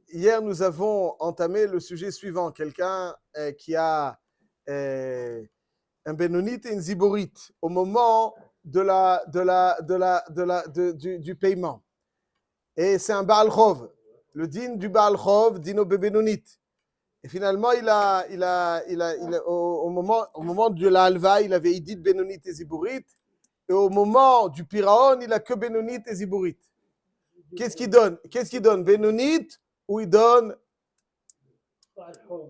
Hier, nous avons entamé le sujet suivant. Quelqu'un qui a un Bénonite et une Ziborite au moment du paiement. Et c'est un Baal Chov. Le din du Baal Chov, dino Bénonite. Et finalement, au moment de la halva, il avait Idit, Bénonite et Ziborite. Et au moment du Piraon, il a que Bénonite et Ziborite. Qu'est-ce qu'il donne Bénonite ou il donne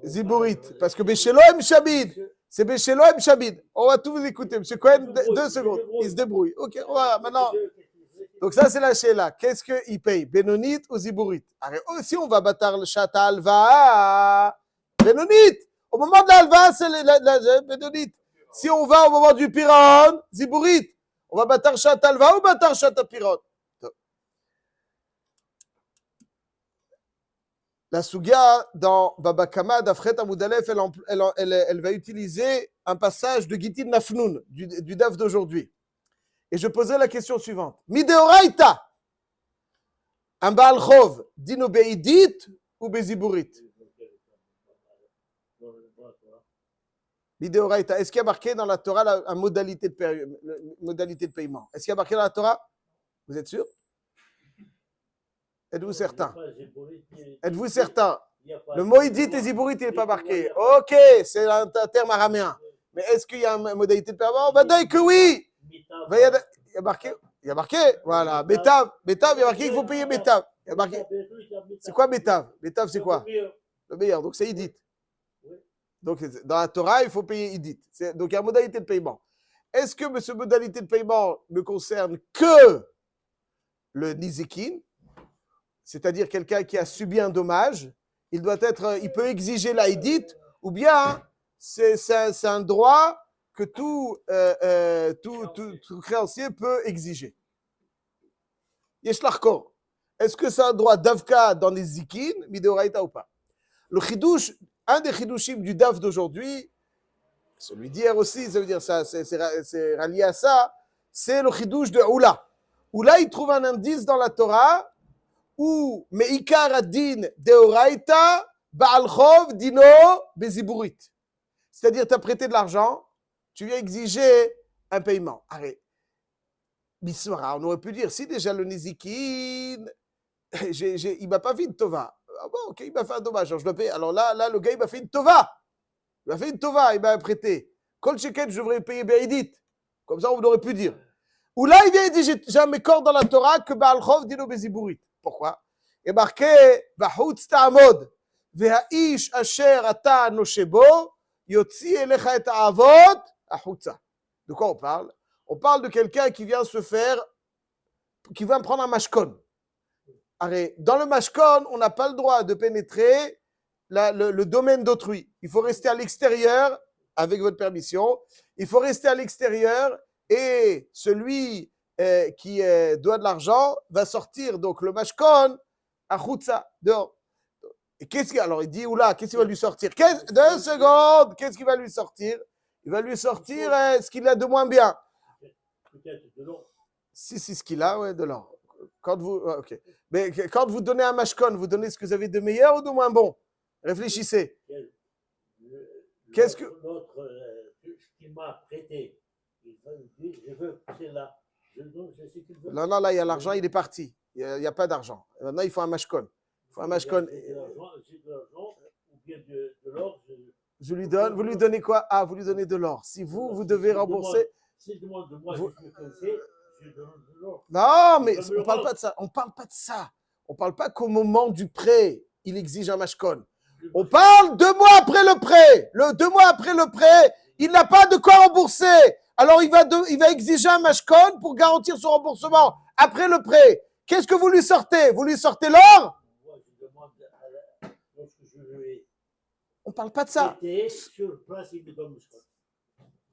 Ziborite? Parce que Béchélo et Mshabid, c'est Béchélo et Mshabid. On va tout vous écouter. Monsieur Cohen, 2 secondes. Il se débrouille. Ok, on va maintenant. Donc ça, c'est la Sheila. Qu'est-ce qu'il paye? Bénonite ou Ziborite? Si on va battre le Chata Alva, Bénonite. Au moment de l'Alva, c'est la Bénonite. Si on va au moment du Piraon, Ziborite. On va battre Chata Alva ou battre Chata Piraon? La Suga dans Baba Kama d'Afret Amoudalef, elle va utiliser un passage de Gitin Nafnoun, du DAF d'aujourd'hui. Et je posais la question suivante. Mideoraita, un Baal Chov, dino beidit ou beziburit? Mideoraita, est-ce qu'il y a marqué dans la Torah la modalité de paiement? Est-ce qu'il y a marqué dans la Torah? Vous êtes sûr? Êtes-vous certain? Êtes-vous certain? Le mot idit et zibourite, il n'est pas marqué. Ok, c'est un terme araméen. Mais est-ce qu'il y a une modalité de paiement? On va dire que oui. Il y a marqué. Il y a marqué. Voilà. Betav, il y a marqué qu'il faut payer Betav. Il y a marqué. C'est quoi Betav? Betav, c'est quoi? Le meilleur. Donc c'est idit. Donc dans la Torah, il faut payer idit. Donc il y a une modalité de paiement. Est-ce que cette modalité de paiement ne concerne que le nizikin? C'est-à-dire quelqu'un qui a subi un dommage, il peut exiger l'aïdit, ou bien c'est un droit que tout créancier peut exiger. Yeshlachkor. Est-ce que c'est un droit d'avka dans les zikin, mideoraita ou pas? Le chidouche, un des chidouchim du daf d'aujourd'hui, celui d'hier aussi, ça veut dire ça, c'est relié à ça, c'est le chidouche de Oula. Oula, il trouve un indice dans la Torah ou meikar adin deoraita baal chov dino beziburit. C'est-à-dire, tu as prêté de l'argent, tu viens exiger un paiement. Arrête. Bismara, on aurait pu dire, si déjà le nizikin, il ne m'a pas fait une tova. Ah bon, ok, il m'a fait un dommage, alors je dois payer. Alors là, le gars, il m'a fait une tova. Il m'a prêté. Kol sheken, je devrais payer beidit. Comme ça, on aurait pu dire. Ou là, il vient et dit, j'ai un mécor dans la Torah que baal chov dino beziburit. Pourquoi? Il est marqué Bahutz ta'amod ve'ha'ish asher ata noshebo yotzi elecha et ha'avot ahutza. De quoi on parle? On parle de quelqu'un qui vient qui vient prendre un mashkon. Dans le mashkon, on n'a pas le droit de pénétrer le domaine d'autrui. Il faut rester à l'extérieur, avec votre permission. Il faut rester à l'extérieur et celui qui doit de l'argent va sortir donc le mashkon à Khoutsa, dehors. Et alors il dit, oula, qu'est-ce qu'il va lui sortir? 2 secondes, qu'est-ce qu'il va lui sortir? Il va lui sortir ce qu'il a de moins bien. Peut-être de l'or. Si, ce qu'il a, ouais, de l'or. Ok. Mais quand vous donnez un mashkon, vous donnez ce que vous avez de meilleur ou de moins bon? Réfléchissez. Qu'est-ce que... L'autre, ce qu'il m'a prêté, je veux celle-là. Non, là, il y a l'argent, il est parti. Il n'y a pas d'argent. Maintenant, il faut un mashkon. Il faut un mashkon. J'ai de l'argent ou bien de l'or. Je lui donne. Vous lui donnez quoi? Ah, vous lui donnez de l'or. Si vous devez rembourser. Si je demande de moi, je donne de l'or. Non, mais on ne parle pas de ça. On ne parle pas de ça. On ne parle pas qu'au moment du prêt, il exige un mashkon. On parle 2 mois après le prêt. 2 mois après le prêt, il n'a pas de quoi rembourser. Alors, il va exiger un mashkon pour garantir son remboursement après le prêt. Qu'est-ce que vous lui sortez? Vous lui sortez l'or? Moi, je demande lorsque je vais. On ne parle pas de ça. Sur place, il me donne le mashkon.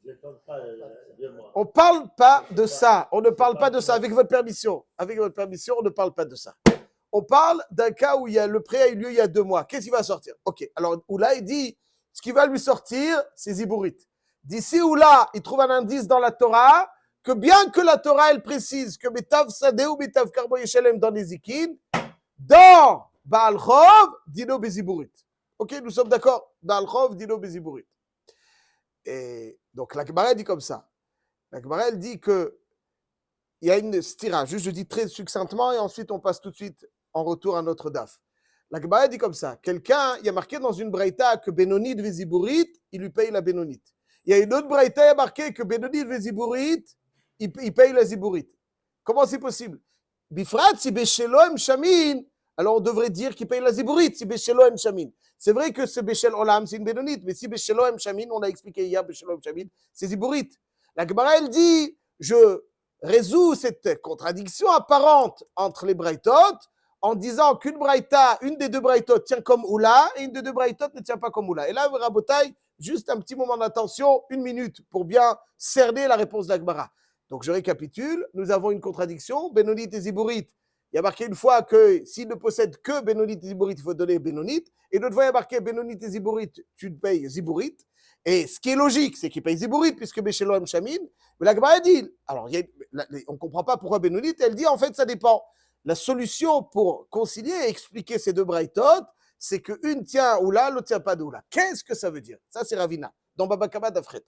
Je ne donne pas de moi. On ne parle pas de ça. On ne parle pas de ça. Avec votre permission. Avec votre permission, on ne parle pas de ça. On parle d'un cas où le prêt a eu lieu il y a 2 mois. Qu'est-ce qui va sortir? Ok. Alors, Oula, il dit, ce qui va lui sortir, c'est Ziburit. D'ici Oula, il trouve un indice dans la Torah que bien que la Torah, elle précise que Betav Sadeh ou Betav Karbo Yeshelem dans les Zikin, dans Baal Chov, Dino Beziburit. Ok, nous sommes d'accord? Baal Chov, Dino Beziburit. Et donc la Gemara dit comme ça. La Gemara elle dit que il y a une stira. Juste, je dis très succinctement et ensuite on passe tout de suite en retour à notre daf. La Gemara dit comme ça. Quelqu'un, il y a marqué dans une braïta que Benonit Veziburit, il lui paye la Benonite. Il y a une autre braïta, il y a marqué que Benonit Veziburit, il paye la Ziburit. Comment c'est possible? Bifrat, si Béchelo M Shamin, alors on devrait dire qu'il paye la Ziburit, si Béchelo M Shamin. C'est vrai que ce Béchel Olam, c'est une Benonite, mais si Béchelo M Shamin, on a expliqué hier, Béchelo M Shamin, c'est Ziburit. La Gemara, elle dit, je résous cette contradiction apparente entre les braïtot en disant qu'une braïta, une des deux braïtot tient comme Oula et une des deux braïtot ne tient pas comme Oula. Et là, Rabotai, juste un petit moment d'attention, 1 minute pour bien cerner la réponse de la Gemara. Donc je récapitule, nous avons une contradiction, Bénonite et Ziburit. Il y a marqué une fois que s'il ne possède que Bénonite et Ziburit, il faut donner Bénonite. Et l'autre fois, il y a marqué Bénonite et Ziburit, tu payes Ziburit. Et ce qui est logique, c'est qu'il paye Ziburit, puisque Béchelo M Shamin. Mais la Gemara dit, alors on ne comprend pas pourquoi Bénonite, elle dit en fait ça dépend. La solution pour concilier et expliquer ces deux braïtot, c'est qu'une tient Oula, l'autre tient pas d'Oula. Qu'est-ce que ça veut dire? Ça c'est Ravina, dans Baba Kama d'Afret.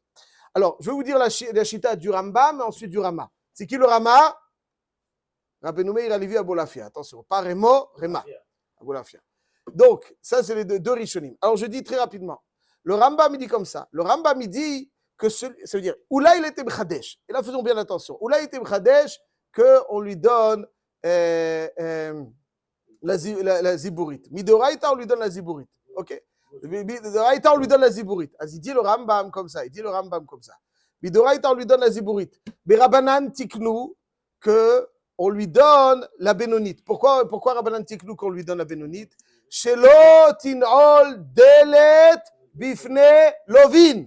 Alors, je vais vous dire la chita du Rambam et ensuite du Rama. C'est qui le Rama? Rabbeinu Meir Halevi Abolafia. Attention, pas Remo, Rema. Abolafia. Donc, ça c'est les deux Rishonim. Alors, je dis très rapidement. Le Rambam, il dit comme ça. Le Rambam, il dit que ça veut dire, Oula, il était Bchadesh. Et là, faisons bien attention. Oula, il était Bchadesh, qu'on lui donne la Ziburit. Midoraïta, on lui donne la Ziburit. Ok? Midoraïta, on lui donne la Ziburit. Il dit le Rambam comme ça. Midoraïta, on lui donne la Ziburit. Berabanan Tiknu, qu'on lui donne la Bénonite. Pourquoi Rabanan Tiknu qu'on lui donne la Bénonite? Shelo tinol delet bifne lovin.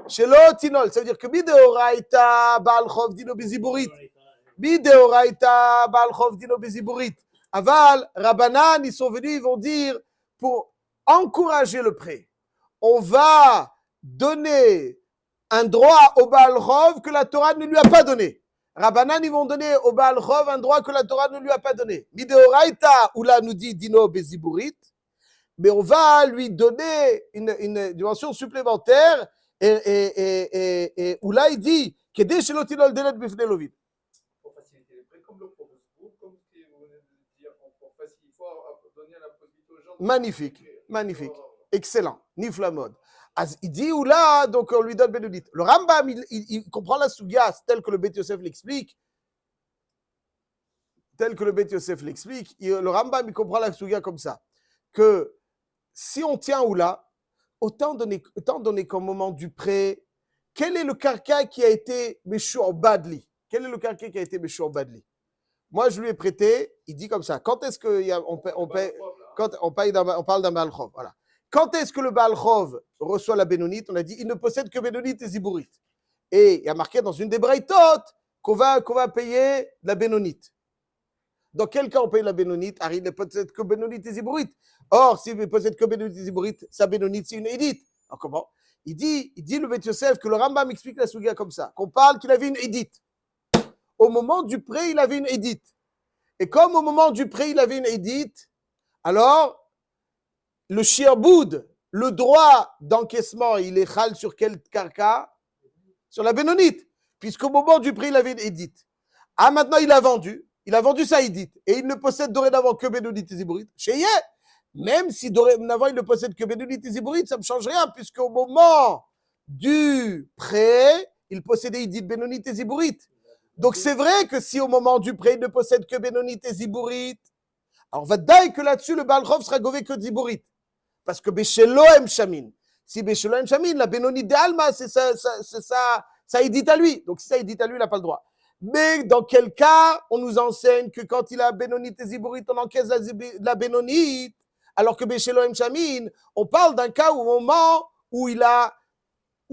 Shelo tinol. Ça veut dire que Midoraïta, Baal Chov, Dino Beziburit. Midoraïta, Baal Chov, Dino Beziburit. Aval, Rabanan, ils sont venus, ils vont dire, pour encourager le prêt, on va donner un droit au Baal Chov que la Torah ne lui a pas donné. Rabbanan, ils vont donner au Baal Chov un droit que la Torah ne lui a pas donné. Mideoraita, où là nous dit Dino Beziburit, mais on va lui donner une dimension supplémentaire et où là il dit Kedé Shelotinol Delet Bifne Lovin. Pour faciliter les prêts, comme le propose vous, comme ce que vous venez de dire, pour faciliter, il faut donner la possibilité aux gens. Magnifique, magnifique, excellent, Nifla mode. Il dit ou là, donc on lui donne Bénonite. Le Rambam, il comprend la Sougia tel que le Beth Yosef l'explique. Le Rambam, il comprend la Sougia comme ça. Que si on tient ou là, autant donner qu'au moment du prêt, quel est le carca qui a été Meshur Badli? Quel est le carca qui a été Meshur Badli? Moi, je lui ai prêté, il dit comme ça. Quand est-ce qu'on paye, quand on parle d'un Baal Chov, voilà. Quand est-ce que le Baal Chov reçoit la Bénonite? On a dit, il ne possède que Bénonite et Ziburit. Et il y a marqué dans une des braïtot qu'on va payer la Bénonite. Dans quel cas on paye la Bénonite? Ah, il ne possède que Bénonite et Ziburit. Or, s'il ne possède que Bénonite et Ziburit, sa Bénonite, c'est une édite. Alors comment? Il dit le Beth Yosef que le Rambam explique la Sougia comme ça, qu'on parle qu'il avait une édite. Au moment du prêt, il avait une édite. Et comme au moment du prêt, il avait une édite, alors le shi'boud, le droit d'encaissement, il est chal sur quel karka? Sur la Bénonite. Puisqu'au moment du prix, il avait une édite. Ah, maintenant, il a vendu sa édite. Et il ne possède dorénavant que Bénonite et Ziburit. Chez même si dorénavant, il ne possède que Bénonite et Ziburit, ça ne me change rien, puisqu'au moment du prêt, il possédait édite Bénonite et Ziburit. Donc, c'est vrai que si au moment du prêt, il ne possède que Bénonite et Ziburit, alors, va dire que là-dessus, le Baal Chov sera gové que Ziburit. Parce que Béchelo M Shamin. Si Béchelo M Shamin, la Bénonite d'Alma, c'est ça édite à lui. Donc si ça édite à lui, il n'a pas le droit. Mais dans quel cas, on nous enseigne que quand il a Bénonite et Ziburit, on encaisse la Bénonite, alors que Béchelo M Shamin, on parle d'un cas au moment où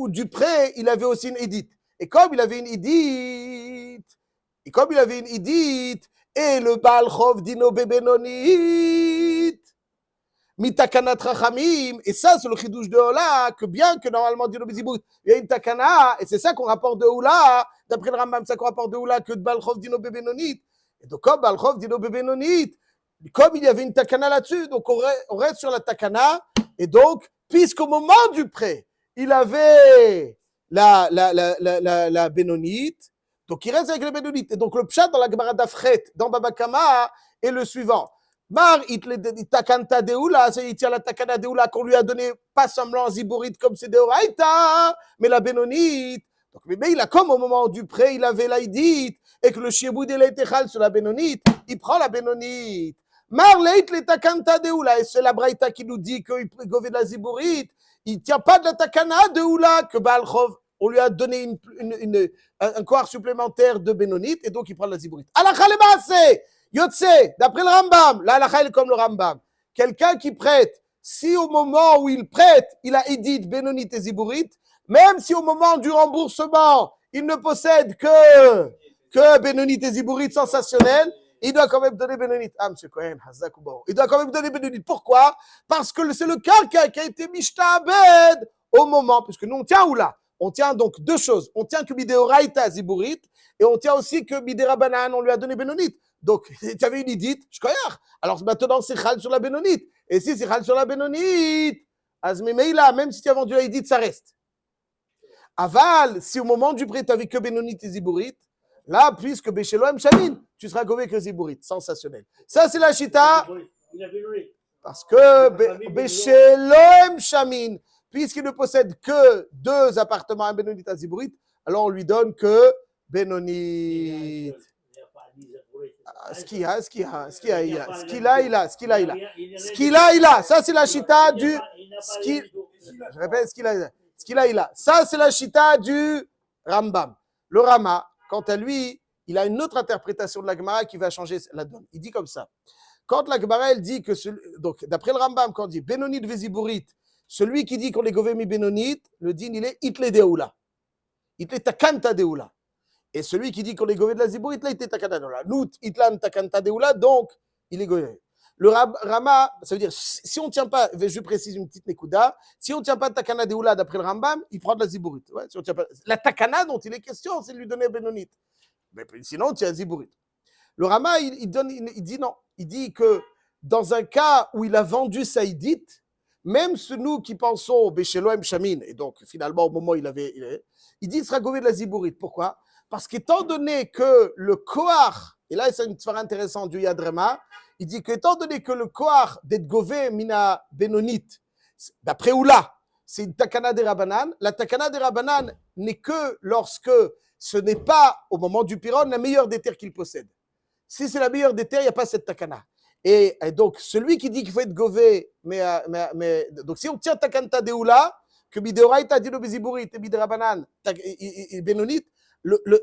du prêt, il avait aussi une édite. Et comme il avait une édite, et le Baal Chov Dino Bénonite, Mitakanat Rachamim, et ça c'est le chidouche de Ola, que bien que normalement Dino Beziburit, il y a une takana, et c'est ça qu'on rapporte de Ola, d'après le Rambam, c'est ça qu'on rapporte de Ola, que Baal Chov Dino Bénonite. Et donc comme Baal Chov Dino Bénonite, comme il y avait une takana là-dessus, donc on reste sur la takana, et donc, puisqu'au moment du prêt, il avait la bénonite, donc il reste avec la bénonite. Et donc le pshat dans la Gemara d'Afret, dans Baba Kama, est le suivant. Mar takanta deula, c'est il tient la takana deula qu'on lui a donné pas semblant zibourite comme c'est deoraita, mais la bénonite. Donc mais il a comme au moment du prêt, il avait l'aïdite, et que le shieboud il a été chal sur la bénonite, il prend la bénonite. Mar leit le takanta deula, et c'est la braïta qui nous dit qu'il peut gover de la zibourite, il tient pas de la takana deula que Baalchov, on lui a donné un corps supplémentaire de bénonite, et donc il prend de la zibourite. Alakha le maaseh. Yotse, d'après le Rambam, là, la est comme le Rambam. Quelqu'un qui prête, si au moment où il prête, il a édite Bénonite et Zibourite, même si au moment du remboursement, il ne possède que Bénonite et Zibourite sensationnel, il doit quand même donner Bénonite. Ah, M. Cohen, Hazak ou Baron. Il doit quand même donner Bénonite. Pourquoi? Parce que c'est le cas qui a été Mishtabed au moment, puisque nous on tient où là? On tient donc deux choses. On tient que Bidéoraïta Zibourite, et on tient aussi que Bidérabanan, on lui a donné Bénonite. Donc, tu avais une idite, je connais. Alors maintenant, c'est chal sur la bénonite. Et si c'est chal sur la bénonite, azmemeila, même si tu as vendu la idite, ça reste. Aval, si au moment du prêt, tu n'avais que bénonite et zibourite, là, puisque Bécheloem Shamin, tu seras gové que zibourite. Sensationnel. Ça, c'est la chita. Parce que Bécheloem Shamin, puisqu'il ne possède que 2 appartements à bénonite et zibourite, alors on lui donne que bénonite. Ce qu'il a, ça c'est la chita du, je répète, ce qu'il a, ça c'est la chita du Rambam. Le Rama, quant à lui, il a une autre interprétation de la Gemara qui va changer la donne. Il dit comme ça. Quand la Gemara, elle dit que, donc d'après le Rambam, quand on dit Benonit Veziburit, celui qui dit qu'on est gové mi Benonit, le din il est Itle Deoula. Itle Takanta Deoula. Et celui qui dit qu'on est gové de la zibourite, là, il était takanta deoula. Nous, itlan takanta deoula, donc, il est gové. Le Rama, ça veut dire, si on ne tient pas, je précise une petite nekuda, si on ne tient pas takana deoula d'après le Rambam, il prend de la zibourite. Ouais, si on tient pas, la takana dont il est question, c'est de lui donner bénonite. Mais sinon, on tient zibourite. Le Rama, il dit non. Il dit que dans un cas où il a vendu Saïdite, même nous qui pensons Bécheloem Shamin, et donc finalement, au moment où il dit qu'il sera gové de la zibourite. Pourquoi? Parce qu'étant donné que le Kohar, et là c'est une histoire intéressante du Yadrema, il dit qu'étant donné que le Kohar d'être gové mina bénonite, d'après Oula, c'est une takana des Rabbanan, la takana des Rabbanan n'est que lorsque ce n'est pas, au moment du Piron, la meilleure des terres qu'il possède. Si c'est la meilleure des terres, il n'y a pas cette takana. Et donc, celui qui dit qu'il faut être gové, donc si on tient takanta de Oula, que bideoraita dino beziburit et biderabanan et bénonite,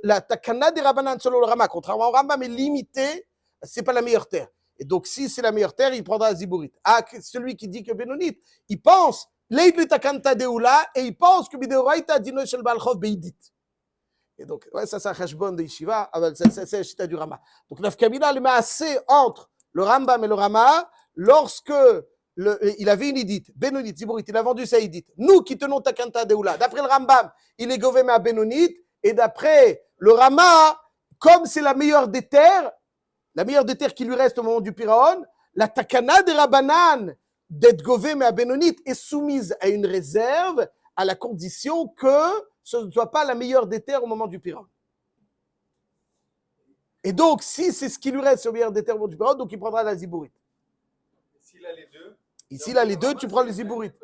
la takana des Rabbanan selon le Rama, contrairement au Rambam, est limitée, c'est pas la meilleure terre. Et donc, si c'est la meilleure terre, il prendra la zibourite. Ah, celui qui dit que bénonite, il pense, leid le takanta deula, et il pense que bideoraita dino shel balchov beidit. Et donc, ouais, ça c'est un cheshbon de Yeshiva, c'est la chita du Rama. Donc, l'afkamina le met assez entre le Rambam et le Rama, lorsque il avait une idite, bénonite, zibourite, il a vendu sa idite. Nous qui tenons takanta deula, d'après le Rambam, il est gové à bénonite. Et d'après le Rama, comme c'est la meilleure des terres qui lui reste au moment du Piraon, la takana des Rabbanan d'être gové mais à bénonite est soumise à une réserve à la condition que ce ne soit pas la meilleure des terres au moment du Piraon. Et donc, si c'est ce qui lui reste au meilleur des terres au moment du Piraon, donc il prendra la zibourite. S'il a les deux, s'il a les deux, tu prends les zibourites.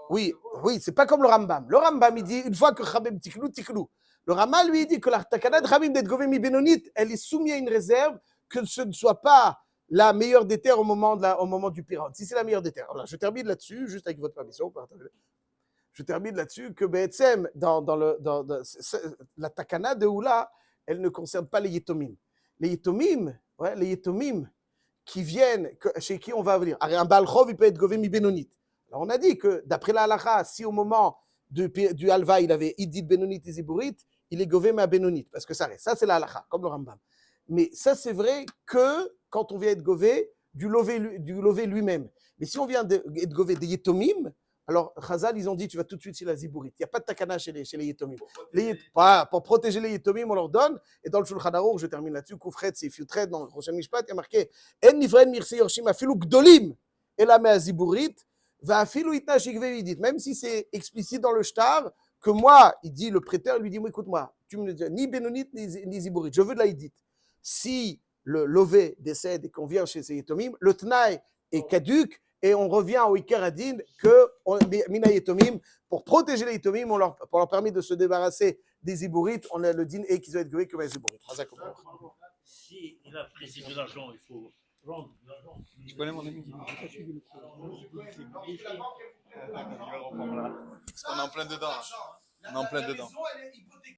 Oui, c'est pas comme le Rambam. Le Rambam, il dit, une fois que Chabem tiklou, tiklou. Le Rambam, lui, il dit que la takana de Chabem d'être gové mi bénonite, elle est soumise à une réserve que ce ne soit pas la meilleure des terres au moment du Piraon. Si c'est la meilleure des terres. Alors, je termine là-dessus, juste avec votre permission. Je termine là-dessus que Be'etzem, la takana de Oula, elle ne concerne pas les Yetomim. Les Yetomim qui viennent, chez qui on va venir. Un Balchov, il peut être gové mi bénonite. Alors on a dit que d'après la halakha, si au moment du halva, il avait idit bénonite et zibourite, il est gové ma bénonite, parce que ça reste. Ça, c'est la halakha, comme le Rambam. Mais ça, c'est vrai que quand on vient être gové, du lové lui-même. Mais si on vient être gové des yetomim, Alors, Chazal, ils ont dit, tu vas tout de suite chez la Zibourite. Il n'y a pas de takana chez les Yetomim. Pour protéger Pour protéger les Yetomim, on leur donne. Et dans le Shulchan Aruch, je termine là-dessus, Koufret, c'est Fiutret, dans le prochain Mishpat, il y a marqué En nifren mirse yorshim afilu gdolim elame aziburit va afilu itna shigve vidit. Même si c'est explicite dans le shtar, que moi, il dit, le prêteur, il lui dit, moi, écoute-moi, tu me dis ni Benonit ni Ziburit, je veux de la Hidit. Si le lové décède et qu'on vient chez ces Yetomim, le Tnaï est caduque et on revient au Iker Adin que Mina Yetomim, pour protéger les Yetomim, pour leur permettre de se débarrasser des Zibourites, on a le din et qu'ils ont été gouverné comme les Zibourites. Si il a pris de l'argent, il faut rendre de l'argent. Tu connais mon ami? On est en plein dedans. On est en plein dedans.